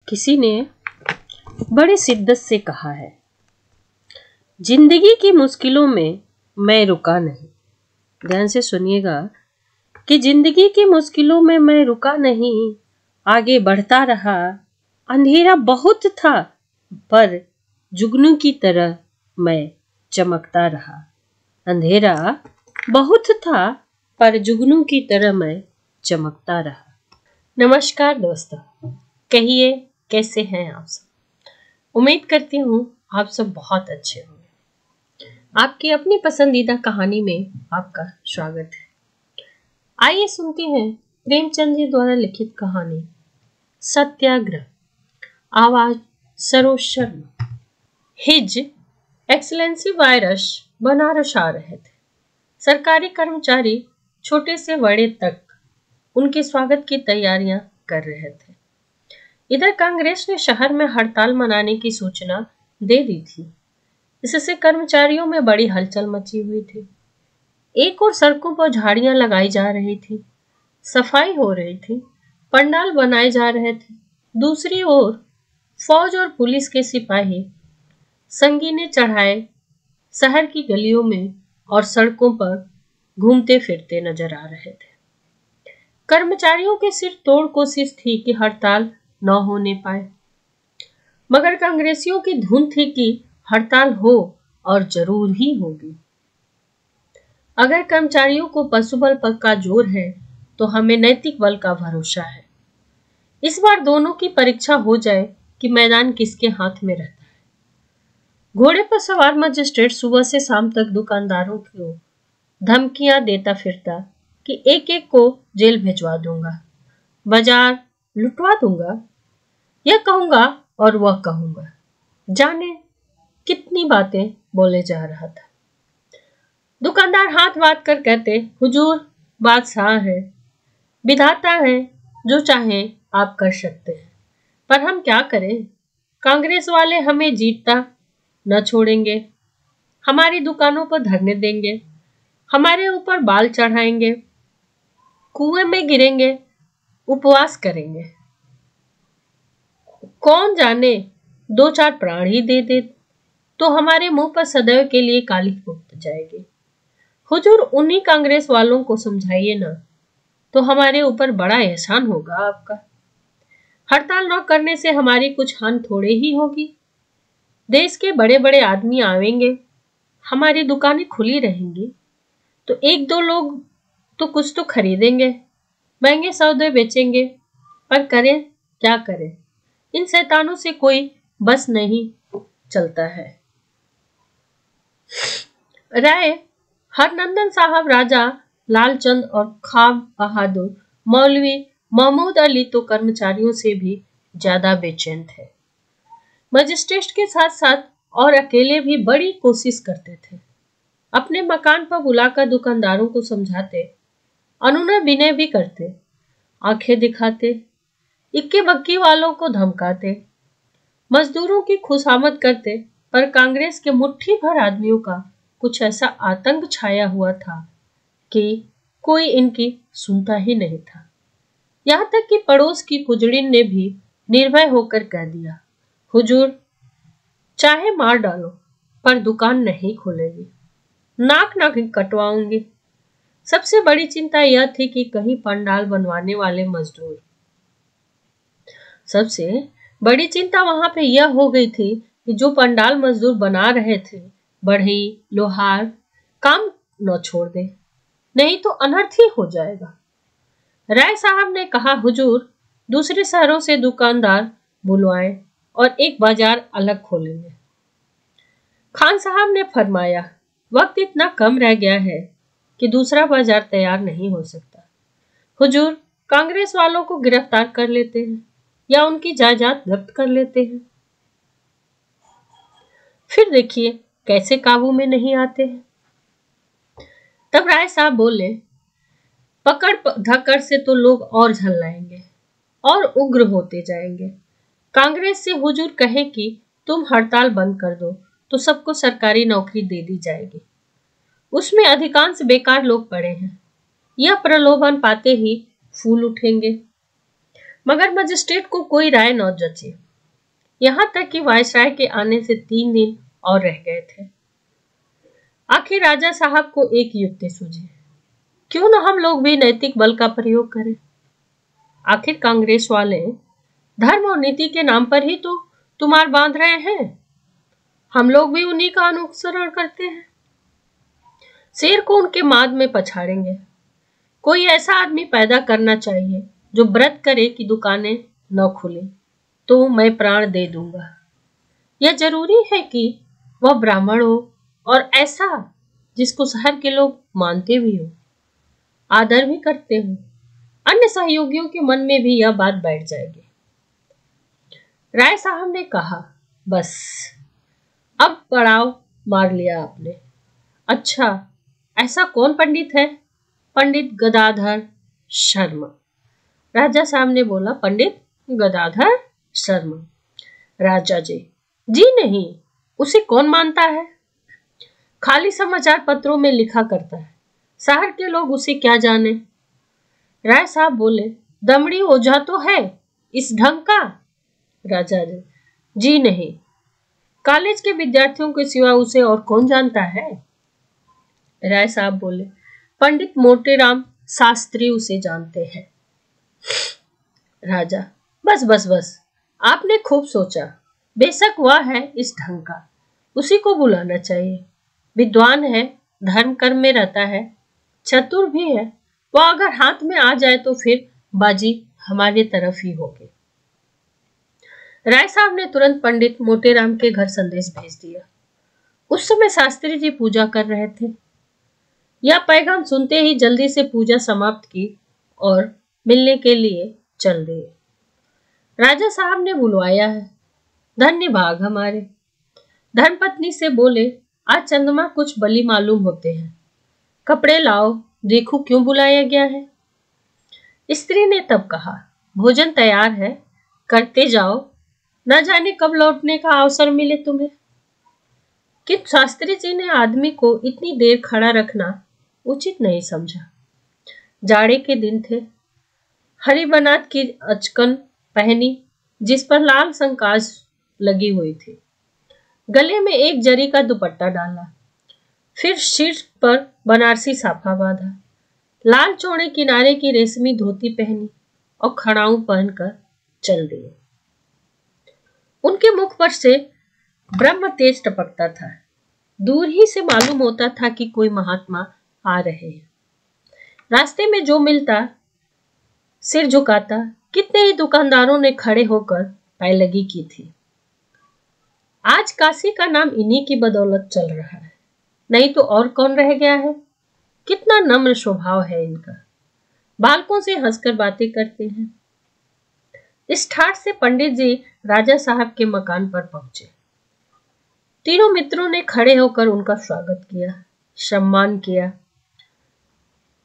किसी ने बड़े शिद्दत से कहा है, जिंदगी की मुश्किलों में मैं रुका नहीं। ध्यान से सुनिएगा कि जिंदगी की मुश्किलों में मैं रुका नहीं, आगे बढ़ता रहा। अंधेरा बहुत था पर जुगनू की तरह मैं चमकता रहा। अंधेरा बहुत था पर जुगनू की तरह मैं चमकता रहा। नमस्कार दोस्तों, कहिए कैसे हैं आप सब। उम्मीद करती हूँ आप सब बहुत अच्छे होंगे। आपकी अपनी पसंदीदा कहानी में आपका स्वागत है। आइए सुनते हैं प्रेमचंद जी द्वारा लिखित कहानी सत्याग्रह। आवाज सरोज शर्मा। हिज एक्सलेंसी वायरस बनारस आ रहे थे। सरकारी कर्मचारी छोटे से बड़े तक उनके स्वागत की तैयारियां कर रहे थे। इधर कांग्रेस ने शहर में हड़ताल मनाने की सूचना दे दी थी। इससे कर्मचारियों में बड़ी हलचल मची हुई थी। एक और सड़कों पर झाड़ियां लगाई जा रही थी, सफाई हो रही थी, पंडाल बनाए जा रहे थे। दूसरी ओर फौज और पुलिस के सिपाही संगीने चढ़ाए शहर की गलियों में और सड़कों पर घूमते फिरते नजर आ रहे थे। कर्मचारियों के सिर तोड़ कोशिश थी कि हड़ताल न होने पाए, मगर कांग्रेसियों की धुन थी कि हड़ताल हो और जरूर ही होगी। अगर कर्मचारियों को पशुबल पर का जोर है तो हमें नैतिक बल का भरोसा है। इस बार दोनों की परीक्षा हो जाए कि मैदान किसके हाथ में रहता है। घोड़े पर सवार मजिस्ट्रेट सुबह से शाम तक दुकानदारों को धमकियां देता फिरता कि एक एक को जेल भिजवा दूंगा, बाजार लुटवा दूंगा, यह कहूंगा और वह कहूंगा। जाने कितनी बातें बोले जा रहा था। दुकानदार हाथ बात कर कहते, हुजूर बादशाह है, विधाता है, जो चाहे आप कर सकते हैं, पर हम क्या करें। कांग्रेस वाले हमें जीतता न छोड़ेंगे, हमारी दुकानों पर धरने देंगे, हमारे ऊपर बाल चढ़ाएंगे, कुएं में गिरेंगे, उपवास करेंगे। कौन जाने दो चार प्राण ही दे दे तो हमारे मुंह पर सदैव के लिए काली उठ जाएगी। हुजूर उन्हीं कांग्रेस वालों को समझाइए ना, तो हमारे ऊपर बड़ा एहसान होगा आपका। हड़ताल न करने से हमारी कुछ हानि थोड़े ही होगी। देश के बड़े बड़े आदमी आवेंगे, हमारी दुकानें खुली रहेंगी, तो एक दो लोग तो कुछ तो खरीदेंगे, महंगे सौदे बेचेंगे, पर करें क्या करें। इन शैतानों से कोई बस नहीं चलता है। राय हरनंदन साहब, राजा लालचंद और खाब बहादुर मौलवी महमूद अली तो कर्मचारियों से भी ज्यादा बेचैन थे। मजिस्ट्रेट के साथ साथ और अकेले भी बड़ी कोशिश करते थे। अपने मकान पर बुलाकर दुकानदारों को समझाते, अनुनय विनय भी करते, आंखें दिखाते, इक्के बक्की वालों को धमकाते, मजदूरों की खुशामद करते, पर कांग्रेस के मुट्ठी भर आदमियों का कुछ ऐसा आतंक छाया हुआ था कि कोई इनकी सुनता ही नहीं था। यहां तक कि पड़ोस की कुजड़िन ने भी निर्भय होकर कह दिया, हुजूर चाहे मार डालो पर दुकान नहीं खुलेगी, नाक ना कटवाऊंगी। सबसे बड़ी चिंता यह थी कि कहीं पंडाल बनवाने वाले मजदूर। सबसे बड़ी चिंता वहां पे यह हो गई थी कि जो पंडाल मजदूर बना रहे थे, बढ़ई लोहार, काम न छोड़ दे, नहीं तो अनर्थ ही हो जाएगा। राय साहब ने कहा, हुजूर दूसरे शहरों से दुकानदार बुलवाएं और एक बाजार अलग खोलेंगे। खान साहब ने फरमाया, वक्त इतना कम रह गया है कि दूसरा बाजार तैयार नहीं हो सकता। हुजूर कांग्रेस वालों को गिरफ्तार कर लेते हैं या उनकी जायदाद जब्त कर लेते हैं, फिर देखिए कैसे काबू में नहीं आते हैं। तब राय साहब बोले, पकड़ धकड़ से तो लोग और झल्लाएंगे और उग्र होते जाएंगे। कांग्रेस से हुजूर कहे कि तुम हड़ताल बंद कर दो तो सबको सरकारी नौकरी दे दी जाएगी। उसमें अधिकांश बेकार लोग पड़े हैं, यह प्रलोभन पाते ही फूल उठेंगे। मगर मजिस्ट्रेट को कोई राय न जची। यहां तक कि वायसराय के आने से 3 दिन और रह गए थे। आखिर राजा साहब को एक युक्ति सूझी, क्यों न हम लोग भी नैतिक बल का प्रयोग करें। आखिर कांग्रेस वाले धर्म और नीति के नाम पर ही तो तुम्हार बांध रहे हैं, हम लोग भी उन्हीं का अनुसरण करते हैं। शेर को उनके माद में पछाड़ेंगे। कोई ऐसा आदमी पैदा करना चाहिए जो व्रत करे कि दुकानें न खुले तो मैं प्राण दे दूंगा। यह जरूरी है कि वह ब्राह्मण हो और ऐसा जिसको शहर के लोग मानते भी हो, आदर भी करते हो। अन्य सहयोगियों के मन में भी यह बात बैठ जाएगी। राय साहब ने कहा, बस अब पड़ाव मार लिया आपने। अच्छा, ऐसा कौन पंडित है? पंडित गदाधर शर्मा। राजा साहब ने बोला, पंडित गदाधर शर्मा? राजा जी नहीं, उसे कौन मानता है? खाली समाचार पत्रों में लिखा करता है, शहर के लोग उसे क्या जाने। राय साहब बोले, दमड़ी ओझा तो है इस ढंग का? राजा जी नहीं, कॉलेज के विद्यार्थियों के सिवा उसे और कौन जानता है? राय साहब बोले, पंडित मोटेराम शास्त्री उसे जानते हैं। राजा, बस बस बस, आपने खूब सोचा। बेशक वह है इस ढंग का, उसी को बुलाना चाहिए। विद्वान है, धर्म कर्म में रहता है, चतुर भी है। वह अगर हाथ में आ जाए तो फिर बाजी हमारी तरफ ही होगी। राय साहब ने तुरंत पंडित मोटेराम के घर संदेश भेज दिया। उस समय शास्त्री जी पूजा कर रहे थे। यह पैगाम सुनते ही जल्दी से पूजा समाप्त की और मिलने के लिए चल दिए। राजा साहब ने बुलवाया है, धन्य भाग हमारे। धर्मपत्नी से बोले, आज चंद्रमा कुछ बली मालूम होते हैं, कपड़े लाओ, देखो क्यों बुलाया गया है। स्त्री ने तब कहा, भोजन तैयार है, करते जाओ, न जाने कब लौटने का अवसर मिले तुम्हें। किंतु शास्त्री जी ने आदमी को इतनी देर खड़ा रखना उचित नहीं समझा। जाड़े के दिन थे। हरी बनात की अचकन पहनी जिस पर लाल संकाज लगी हुई थी। गले में एक जरी का दुपट्टा डाला, फिर शीर्ष पर बनारसी साफा बांधा, लाल चौड़े किनारे की रेशमी धोती पहनी और खड़ाऊ पहनकर चल दिए। उनके मुख पर से ब्रह्म तेज टपकता था। दूर ही से मालूम होता था कि कोई महात्मा आ रहे हैं। रास्ते में जो मिलता सिर झुकाता। कितने ही दुकानदारों ने खड़े होकर पैलगी की थी। आज काशी का नाम इन्हीं की बदौलत चल रहा है, नहीं तो और कौन रह गया है। कितना नम्र स्वभाव है इनका, बालकों से हंसकर बातें करते हैं। इस ठाठ से पंडित जी राजा साहब के मकान पर पहुंचे। तीनों मित्रों ने खड़े होकर उनका स्वागत किया, सम्मान किया।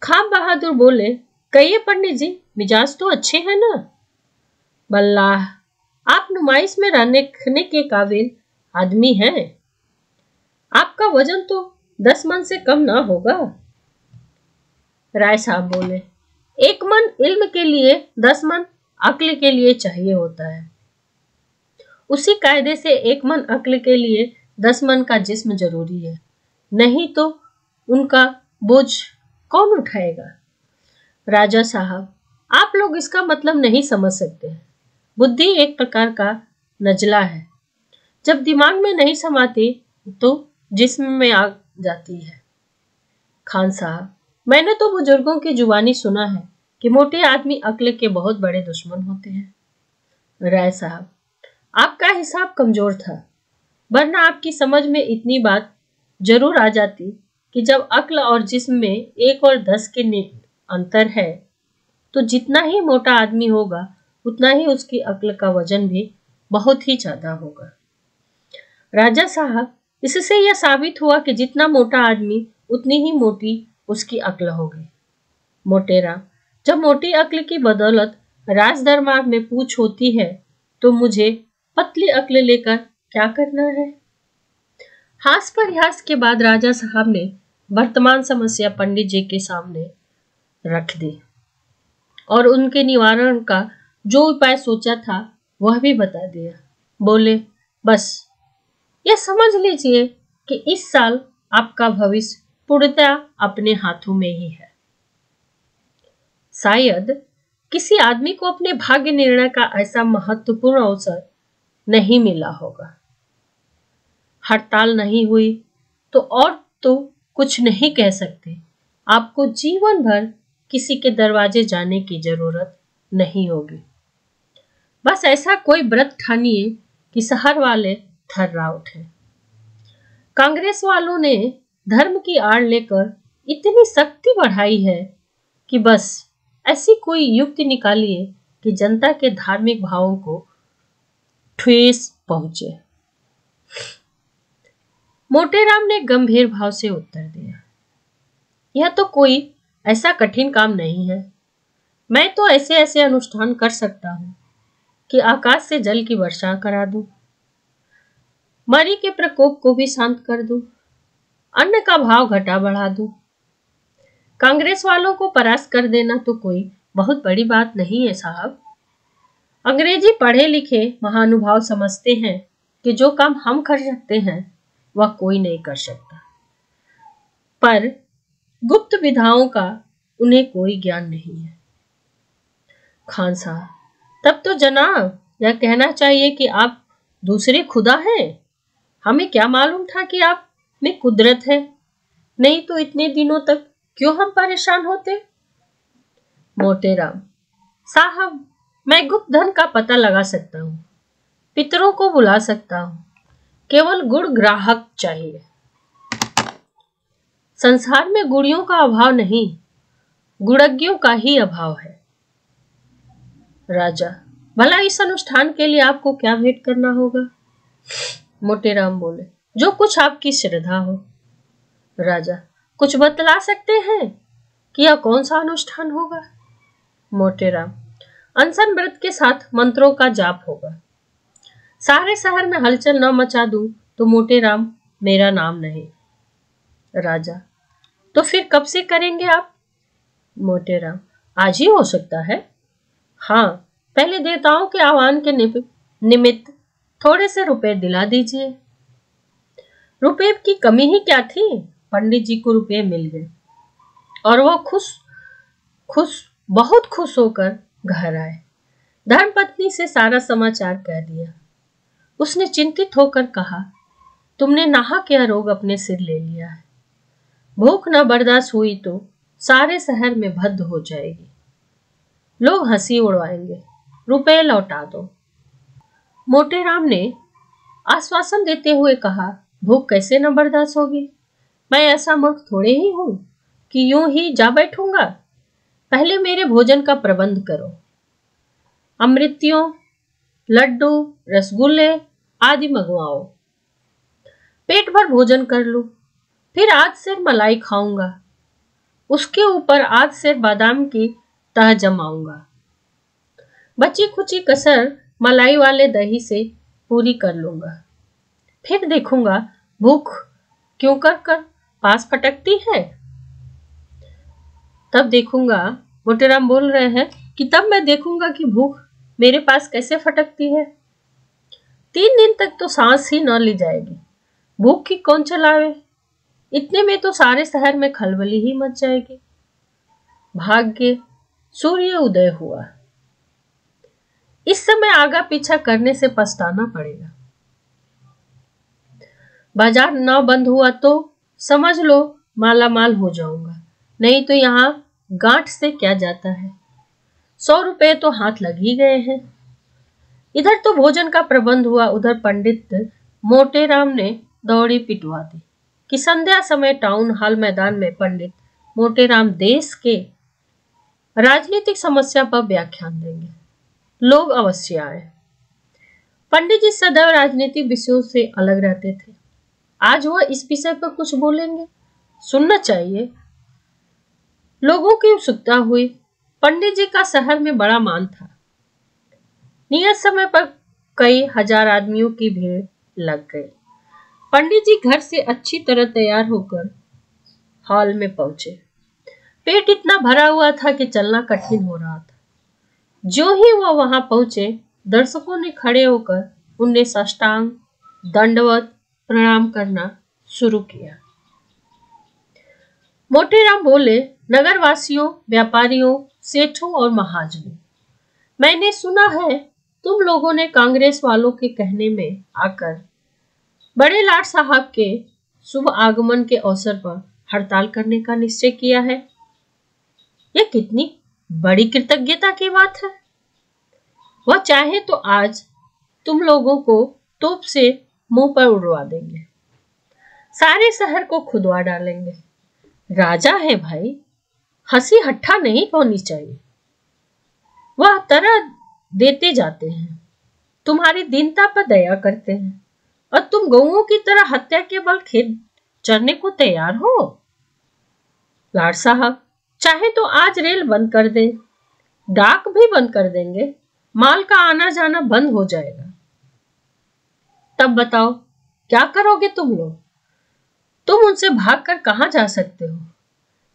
खां बहादुर बोले, कहिए पंडित जी, मिजाज तो अच्छे हैं ना? बल्लाह, आप नुमाइश में रहने के काबिल आदमी हैं। आपका वजन तो 10 मन से कम ना होगा। राय साहब बोले, 1 मन इल्म के लिए 10 मन अक्ल के लिए चाहिए होता है। उसी कायदे से 1 मन अक्ल के लिए 10 मन का जिस्म जरूरी है, नहीं तो उनका बोझ कौन उठाएगा। राजा साहब, आप लोग इसका मतलब नहीं समझ सकते। बुद्धि एक प्रकार का नजला है, जब दिमाग में नहीं समाती तो जिस्म में आ जाती है। खान साहब, मैंने तो बुजुर्गों की जुबानी सुना है कि मोटे आदमी अक्ल के बहुत बड़े दुश्मन होते हैं। राय साहब, आपका हिसाब कमजोर था, वरना आपकी समझ में इतनी बात जरूर आ जाती कि जब अक्ल और जिस्म में 1 और 10 के अंतर है, तो जितना ही मोटा आदमी होगा उतना ही उसकी अक्ल का वजन भी बहुत ही ज्यादा होगा। राजा साहब, इससे यह साबित हुआ कि जितना मोटा आदमी उतनी ही मोटी उसकी अक्ल होगी। मोटेरा, जब मोटी अक्ल की बदौलत राज दरबार में पूछ होती है तो मुझे पतली अक्ल लेकर क्या करना है। हास पर हास के बाद राजा साहब ने वर्तमान समस्या पंडित जी के सामने रख दी और उनके निवारण का जो उपाय सोचा था वह भी बता दिया। बोले, बस यह समझ लीजिए कि इस साल आपका भविष्य पूर्णतः अपने हाथों में ही है। शायद किसी आदमी को अपने भाग्य निर्णय का ऐसा महत्वपूर्ण अवसर नहीं मिला होगा। हड़ताल नहीं हुई तो कुछ नहीं कह सकते। आपको जीवन भर किसी के दरवाजे जाने की जरूरत नहीं होगी। बस ऐसा कोई व्रत ठानिए कि शहर वाले थर्रा उठे। कांग्रेस वालों ने धर्म की आड़ लेकर इतनी शक्ति बढ़ाई है कि बस ऐसी कोई युक्ति निकालिए कि जनता के धार्मिक भावों को ठेस पहुंचे। मोटेराम ने गंभीर भाव से उत्तर दिया, यह तो कोई ऐसा कठिन काम नहीं है। मैं तो ऐसे ऐसे अनुष्ठान कर सकता हूं कि आकाश से जल की वर्षा करा दूं, मरी के प्रकोप को भी शांत कर दूं, अन्न का भाव घटा बढ़ा दूं। कांग्रेस वालों को परास्त कर देना तो कोई बहुत बड़ी बात नहीं है साहब। अंग्रेजी पढ़े लिखे महानुभाव समझते हैं कि जो काम हम कर सकते हैं वह कोई नहीं कर सकता, पर गुप्त विधाओं का उन्हें कोई ज्ञान नहीं है। खान साहब, तब तो जनाब यह कहना चाहिए कि आप दूसरे खुदा हैं। हमें क्या मालूम था कि आप में कुदरत है, नहीं तो इतने दिनों तक क्यों हम परेशान होते। मोटेराम साहब, मैं गुप्त धन का पता लगा सकता हूँ, पितरों को बुला सकता हूँ, केवल गुड़ ग्राहक चाहिए। संसार में गुड़ियों का अभाव नहीं, गुड़ज्ञों का ही अभाव है। राजा, भला इस अनुष्ठान के लिए आपको क्या भेंट करना होगा। मोटेराम बोले, जो कुछ आपकी श्रद्धा हो। राजा, कुछ बतला सकते हैं कि यह कौन सा अनुष्ठान होगा। मोटेराम, अनशन व्रत के साथ मंत्रों का जाप होगा। सारे शहर में हलचल न मचा दूं तो मोटेराम मेरा नाम नहीं। राजा, तो फिर कब से करेंगे आप। मोटेराम, आज ही हो सकता है। हाँ, पहले देवताओं के आह्वान के निमित्त थोड़े से रुपए दिला दीजिए। रुपए की कमी ही क्या थी, पंडित जी को रुपए मिल गए और वह बहुत खुश होकर घर आए। धर्मपत्नी से सारा समाचार कह दिया। उसने चिंतित होकर कहा, तुमने नाहक यह रोग अपने सिर ले लिया है। भूख न बर्दाश्त हुई तो सारे शहर में भद्द हो जाएगी। लोग हंसी उड़वाएंगे, रुपए लौटा दो। मोटेराम ने आश्वासन देते हुए कहा, भूख कैसे न बर्दाश्त होगी। मैं ऐसा मूर्ख थोड़े ही हूं कि यूं ही जा बैठूंगा। पहले मेरे भोजन का प्रबंध करो। अमृतियों, लड्डू, रसगुल्ले आदि मंगवाओ। पेट भर भोजन कर लो, फिर आध सेर मलाई खाऊंगा। उसके ऊपर आध सेर बादाम की तह जमाऊंगा। बची खुची कसर मलाई वाले दही से पूरी कर लूंगा। फिर देखूंगा भूख क्यों कर पास फटकती है। तब देखूंगा, मोटेराम बोल रहे हैं कि तब मैं देखूंगा कि भूख मेरे पास कैसे फटकती है। 3 दिन तक तो सांस ही न ली जाएगी। भूख की कौन चलावे। इतने में तो सारे शहर में खलबली ही मच जाएगी। भाग्य सूर्य उदय हुआ। इस समय आगा पीछा करने से पछताना पड़ेगा। बाजार न बंद हुआ तो समझ लो माला माल हो जाऊंगा, नहीं तो यहाँ गांठ से क्या जाता है। 100 रुपए तो हाथ लग ही गए हैं। इधर तो भोजन का प्रबंध हुआ, उधर पंडित मोटेराम ने दौड़ी पिटवा दी कि संध्या समय टाउन हॉल मैदान में पंडित मोटेराम देश के राजनीतिक समस्या पर व्याख्यान देंगे। लोग अवश्य आए। पंडित जी सदैव राजनीतिक विषयों से अलग रहते थे। आज वह इस विषय पर कुछ बोलेंगे, सुनना चाहिए। लोगों की उत्सुकता हुई। पंडित जी का शहर में बड़ा मान था। नियत समय पर कई हजार आदमियों की भीड़ लग गई। पंडित जी घर से अच्छी तरह तैयार होकर हॉल में पहुंचे। पेट इतना भरा हुआ था कि चलना कठिन हो रहा था। जो ही वह वहां पहुंचे, दर्शकों ने खड़े होकर उन्हें साष्टांग दंडवत प्रणाम करना शुरू किया। मोटेराम बोले, नगरवासियों, व्यापारियों, सेठों और महाजनों, मैंने सुना है तुम लोगों ने कांग्रेस वालों के कहने में आकर बड़े लाट साहब के शुभ आगमन के अवसर पर हड़ताल करने का निश्चय किया है। यह कितनी बड़ी कृतज्ञता की बात है। वह चाहे तो आज तुम लोगों को तोप से मुंह पर उड़वा देंगे, सारे शहर को खुदवा डालेंगे। राजा है भाई, हंसी हट्ठा नहीं होनी चाहिए। वह तरह देते जाते हैं, तुम्हारी दीनता पर दया करते हैं, और तुम गौओं की तरह हत्या के बल खेत चरने को तैयार हो। लाट साहब चाहे तो आज रेल बंद कर दे, डाक भी बंद कर देंगे, माल का आना जाना बंद हो जाएगा। तब बताओ क्या करोगे तुम लोग? तुम उनसे भागकर कहां जा सकते हो?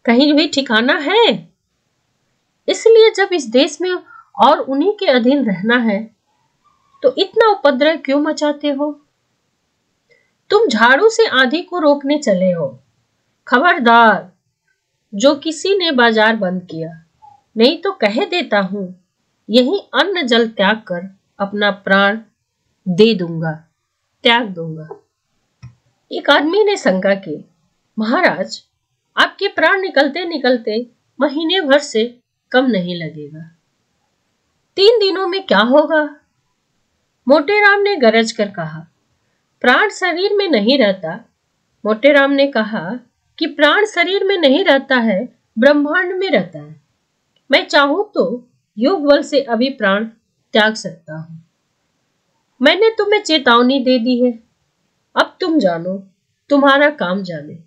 कहीं भी ठिकाना है? इसलिए जब इस देश में और उन्हीं के अधीन रहना है तो इतना उपद्रव क्यों मचाते हो? तुम झाड़ू से आंधी को रोकने चले हो। खबरदार, जो किसी ने बाजार बंद किया, नहीं तो कह देता हूं यही अन्न जल त्याग कर अपना प्राण दे दूंगा, त्याग दूंगा। एक आदमी ने शंका की, महाराज, आपके प्राण निकलते निकलते महीने भर से कम नहीं लगेगा, 3 दिनों में क्या होगा? मोटेराम ने गरज कर कहा, प्राण शरीर में नहीं रहता। मोटेराम ने कहा कि प्राण शरीर में नहीं रहता है, ब्रह्मांड में रहता है। मैं चाहूं तो योग बल से अभी प्राण त्याग सकता हूं। मैंने तुम्हें चेतावनी दे दी है, अब तुम जानो, तुम्हारा काम जाने।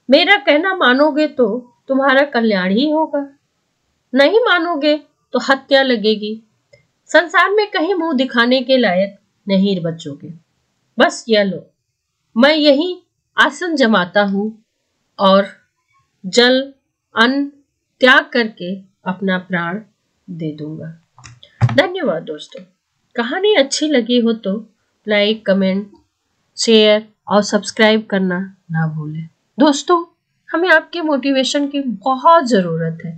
मेरा कहना मानोगे तो तुम्हारा कल्याण ही होगा, नहीं मानोगे तो हत्या लगेगी। संसार में कहीं मुंह दिखाने के लायक नहीं बचोगे। बस यह लो, मैं यही आसन जमाता हूं और जल अन्न त्याग करके अपना प्राण दे दूंगा। धन्यवाद दोस्तों। कहानी अच्छी लगी हो तो लाइक, कमेंट, शेयर और सब्सक्राइब करना ना भूलें। दोस्तों, हमें आपके मोटिवेशन की बहुत ज़रूरत है।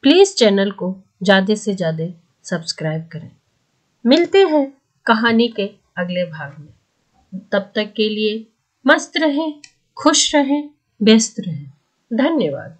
प्लीज़ चैनल को ज़्यादा से ज़्यादा सब्सक्राइब करें। मिलते हैं कहानी के अगले भाग में। तब तक के लिए मस्त रहें, खुश रहें, व्यस्त रहें। धन्यवाद।